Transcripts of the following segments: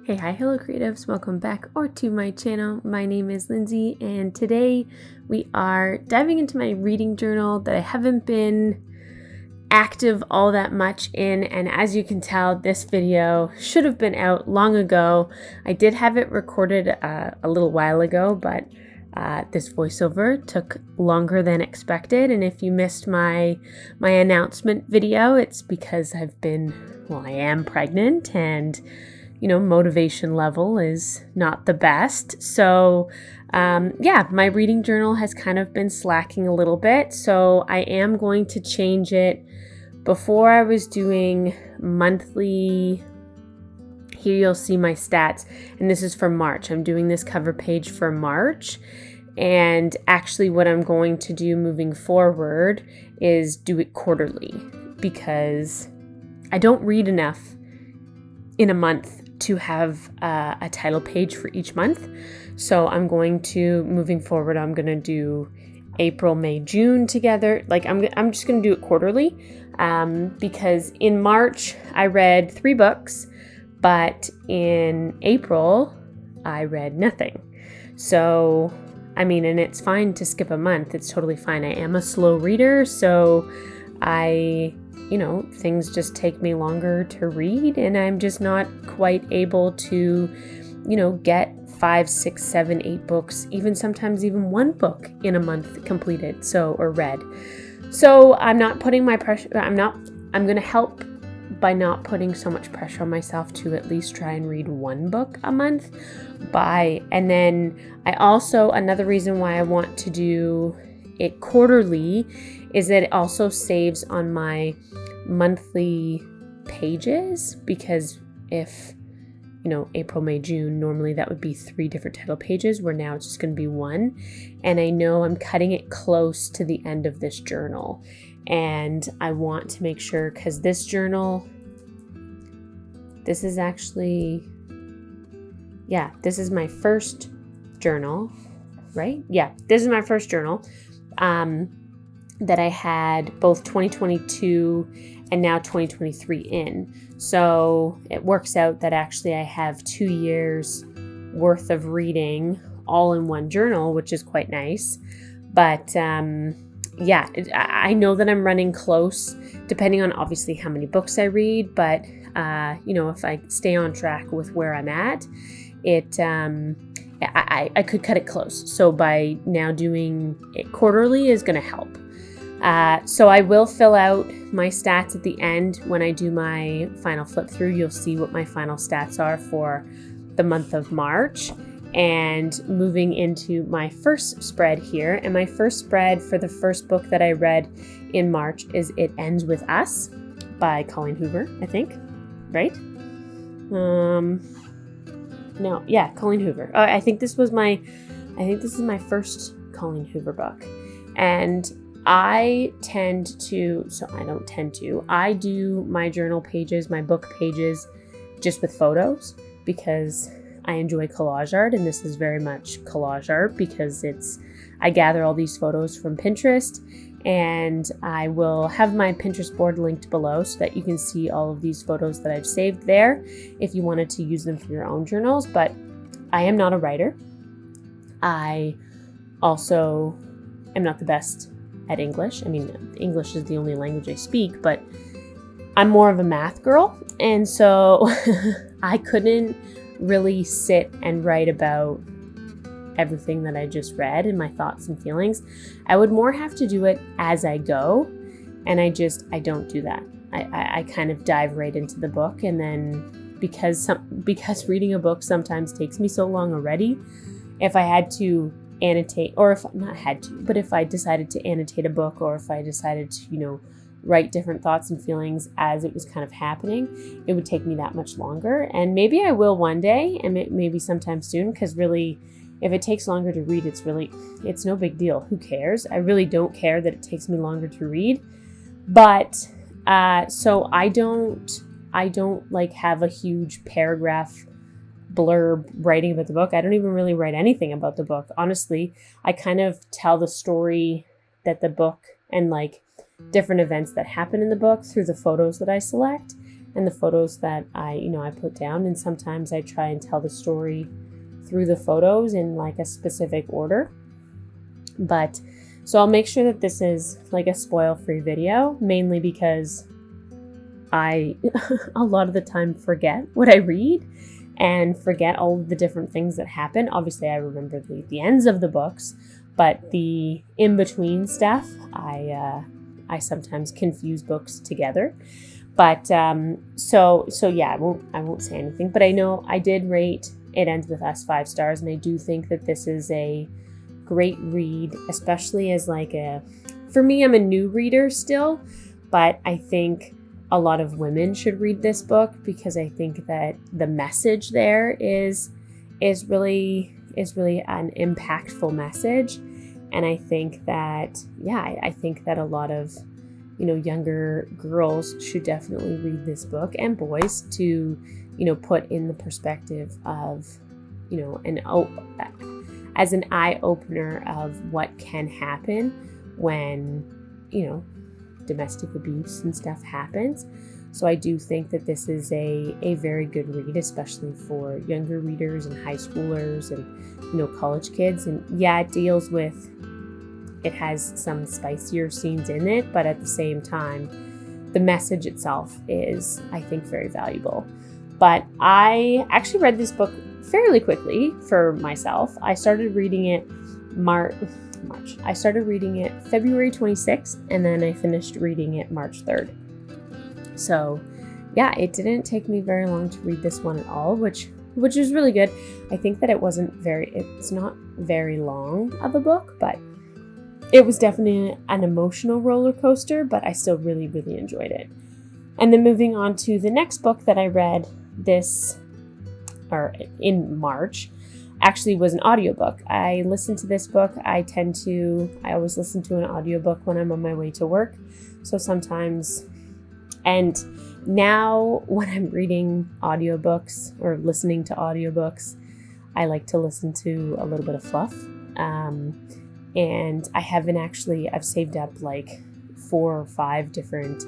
Hey, hi, hello creatives, welcome back or to my channel. My name is Lindsay and today we are diving into my reading journal that I haven't been active all that much in, and as you can tell, this video should have been out long ago. I did have it recorded a little while ago, but this voiceover took longer than expected, and if you missed my announcement video, it's because I am pregnant and motivation level is not the best. So my reading journal has kind of been slacking a little bit. So I am going to change it. Before I was doing monthly, here you'll see my stats, and this is for March. I'm doing this cover page for March. And actually what I'm going to do moving forward is do it quarterly because I don't read enough in a month to have a title page for each month. So moving forward, I'm going to do April, May, June together. Like I'm just going to do it quarterly because in March I read 3 books, but in April I read nothing. So, and it's fine to skip a month. It's totally fine. I am a slow reader, so things just take me longer to read, and I'm just not quite able to, get 5, 6, 7, 8 books, sometimes even 1 book in a month completed, or read. So I'm not putting my pressure, I'm going to help by not putting so much pressure on myself to at least try and read 1 book a month. And then another reason why I want to do it quarterly is that it also saves on my monthly pages, because if April, May, June, normally that would be 3 different title pages, where now it's just going to be 1, and I know I'm cutting it close to the end of this journal, and I want to make sure, because this is my first journal, right? Yeah, this is my first journal that I had both 2022 and now 2023 in. So it works out that actually I have 2 years worth of reading all in one journal, which is quite nice. But I know that I'm running close, depending on obviously how many books I read. But if I stay on track with where I'm at, I could cut it close. So by now doing it quarterly is going to help. So I will fill out my stats at the end when I do my final flip through. You'll see what my final stats are for the month of March. And moving into my first spread here, and my first spread for the first book that I read in March is It Ends With Us by Colleen Hoover, I think, right? Colleen Hoover. I think this is my first Colleen Hoover book. And I do my journal pages, my book pages, just with photos, because I enjoy collage art, and this is very much collage art because I gather all these photos from Pinterest, and I will have my Pinterest board linked below so that you can see all of these photos that I've saved there if you wanted to use them for your own journals. But I am not a writer. I also am not the best at English. English is the only language I speak, but I'm more of a math girl, and so I couldn't really sit and write about everything that I just read and my thoughts and feelings. I would more have to do it as I go, and I don't do that. I kind of dive right into the book, and then because reading a book sometimes takes me so long already, if I had to annotate, or if I decided to annotate a book, or if I decided to write different thoughts and feelings as it was kind of happening, it would take me that much longer. And maybe I will one day, and maybe sometime soon, because really, if it takes longer to read, it's no big deal. Who cares? I really don't care that it takes me longer to read. But so I don't have a huge paragraph blurb writing about the book. I don't even really write anything about the book. Honestly, I kind of tell the story that the book and different events that happen in the book through the photos that I select. and the photos that I put down. And sometimes I try and tell the story through the photos in like a specific order. But so I'll make sure that this is like a spoil-free video, mainly because I a lot of the time forget what I read and forget all of the different things that happen. Obviously, I remember the ends of the books, but the in-between stuff, I sometimes confuse books together. But so yeah, I won't say anything. But I know I did rate It Ends With Us 5 stars, and I do think that this is a great read, especially as for me, I'm a new reader still, but I think a lot of women should read this book because I think that the message there is really an impactful message. And I think that, I think that a lot of, younger girls should definitely read this book, and boys, to, put in the perspective of, as an eye opener of what can happen when, domestic abuse and stuff happens. So I do think that this is a very good read, especially for younger readers and high schoolers and, college kids. And it has some spicier scenes in it, but at the same time, the message itself is, I think, very valuable. But I actually read this book fairly quickly for myself. I started reading it I started reading it February 26th, and then I finished reading it March 3rd. So it didn't take me very long to read this one at all, which is really good. I think that it's not very long of a book, but it was definitely an emotional roller coaster, but I still really, really enjoyed it. And then moving on to the next book that I read in March, actually was an audiobook. I listened to this book. I always listen to an audiobook when I'm on my way to work. So sometimes, and now when I'm reading audiobooks or listening to audiobooks, I like to listen to a little bit of fluff. And I've saved up like 4 or 5 different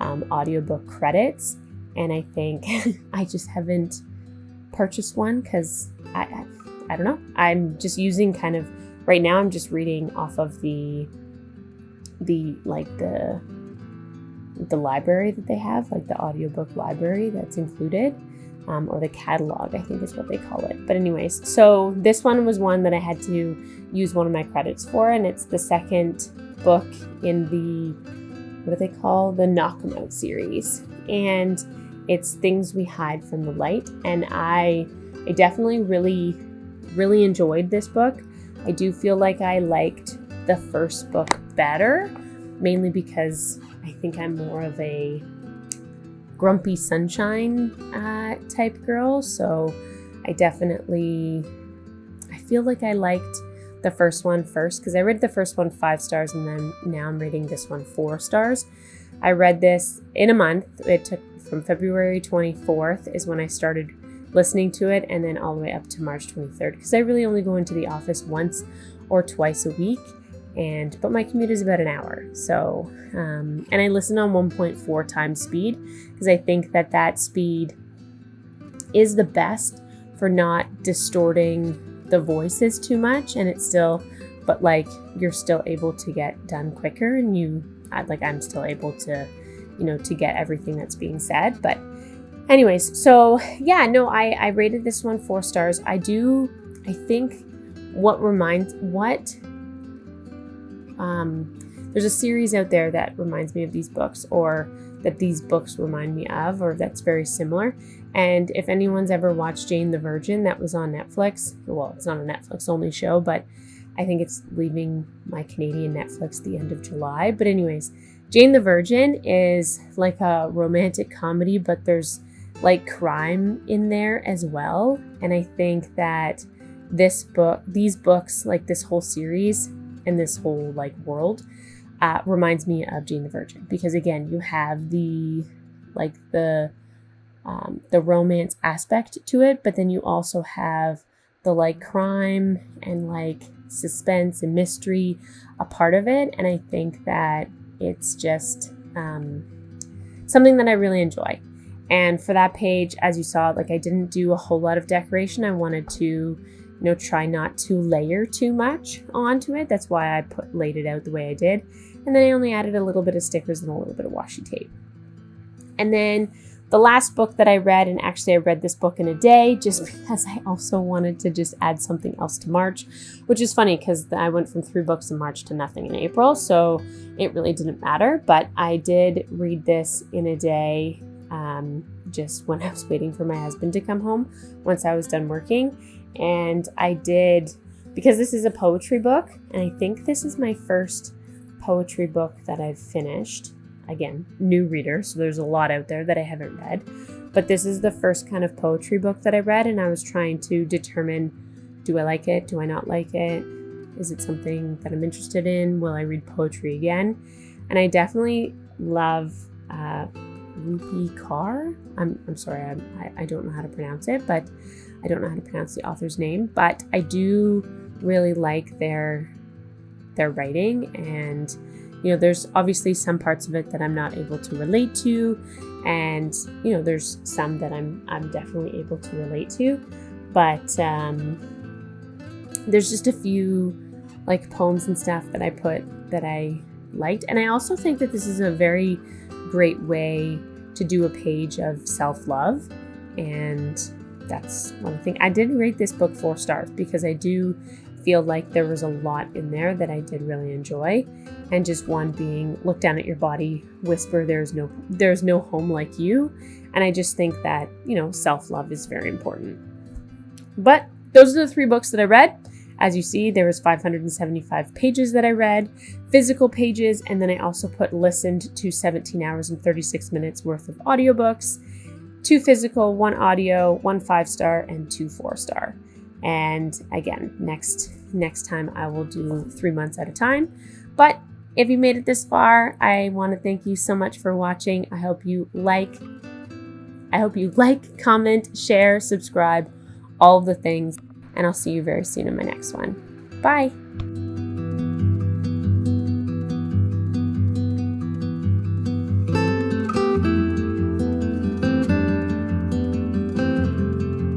audiobook credits. And I think I just haven't purchased one because I don't know. I'm just using right now I'm just reading off of the library that they have, like the audiobook library that's included, or the catalog, I think is what they call it. But anyways, so this one was one that I had to use one of my credits for, and it's the second book in the the Knock 'Em Out series. And it's Things We Hide from the Light. And I definitely really, really enjoyed this book. I do feel like I liked the first book better, mainly because I think I'm more of a grumpy sunshine type girl. So I feel like I liked the first one first, because I read the first one 5 stars, and then now I'm reading this one 4 stars. I read this in a month. It took from February 24th is when I started listening to it, and then all the way up to March 23rd, because I really only go into the office once or twice a week, but my commute is about an hour. So, and I listen on 1.4 times speed, because I think that speed is the best for not distorting the voices too much, and you're still able to get done quicker, and I'm still able to, to get everything that's being said. But anyways, so I rated this one 4 stars. There's a series out there that reminds me of these books, or that these books remind me of, or that's very similar. And if anyone's ever watched Jane the Virgin, that was on Netflix. Well, it's not a Netflix only show, but I think it's leaving my Canadian Netflix the end of July. But anyways, Jane the Virgin is like a romantic comedy, but there's like crime in there as well. And I think that these books, like this whole series and this whole like world, reminds me of Jane the Virgin, because again, you have the romance aspect to it, but then you also have the like crime and like suspense and mystery a part of it. And I think that it's just something that I really enjoy. And for that page, as you saw, like I didn't do a whole lot of decoration. I wanted to, try not to layer too much onto it. That's why I laid it out the way I did. And then I only added a little bit of stickers and a little bit of washi tape. And then the last book that I read, and actually I read this book in a day just because I also wanted to just add something else to March, which is funny because I went from 3 books in March to nothing in April, so it really didn't matter. But I did read this in a day, just when I was waiting for my husband to come home once I was done working. And I did, because this is a poetry book, and I think this is my first poetry book that I've finished. Again, new reader, so there's a lot out there that I haven't read. But this is the first kind of poetry book that I read, and I was trying to determine, do I like it? Do I not like it? Is it something that I'm interested in? Will I read poetry again? And I definitely love Rupi Kaur. I'm sorry, I don't know how to pronounce it, but I don't know how to pronounce the author's name, but I do really like their writing. And there's obviously some parts of it that I'm not able to relate to, and there's some that I'm definitely able to relate to, but there's just a few like poems and stuff that I put that I liked. And I also think that this is a very great way to do a page of self-love, and that's one thing. I did rate this book 4 stars because I do feel like there was a lot in there that I did really enjoy. And just one being, look down at your body, whisper, there's no home like you. And I just think that, self-love is very important. But those are the 3 books that I read. As you see, there was 575 pages that I read, physical pages, and then I also listened to 17 hours and 36 minutes worth of audiobooks, 2 physical, 1 audio, 1 5-star, and 2 4-star. And again, next time I will do 3 months at a time. But if you made it this far, I want to thank you so much for watching. I hope you like, comment, share, subscribe, all of the things. And I'll see you very soon in my next one. Bye.